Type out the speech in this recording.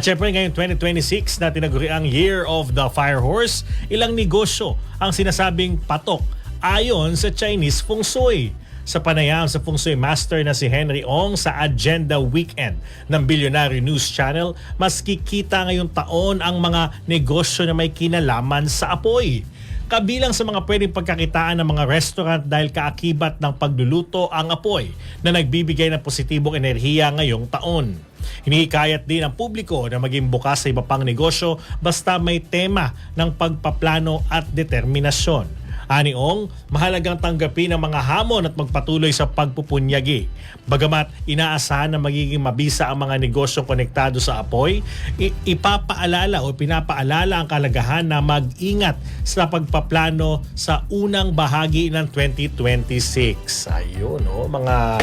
syempre ngayong 2026 na tinaguri ang Year of the Fire Horse, ilang negosyo ang sinasabing patok ayon sa Chinese Feng Shui. Sa panayam sa Feng Shui Master na si Henry Ong sa Agenda Weekend ng Billionaire News Channel, mas kikita ngayong taon ang mga negosyo na may kinalaman sa apoy. Kabilang sa mga pwedeng pagkakitaan ng mga restaurant dahil kaakibat ng pagluluto ang apoy na nagbibigay ng positibong enerhiya ngayong taon. Hinihikayat din ang publiko na maging bukas sa iba pang negosyo basta may tema ng pagpaplano at determinasyon. Ani Ong, mahalagang tanggapin ang mga hamon at magpatuloy sa pagpupunyagi. Bagamat inaasahan na magiging mabisa ang mga negosyong konektado sa apoy, ipapaalala o pinapaalala ang kalagahan na mag-ingat sa pagpaplano sa unang bahagi ng 2026. Ayun, mga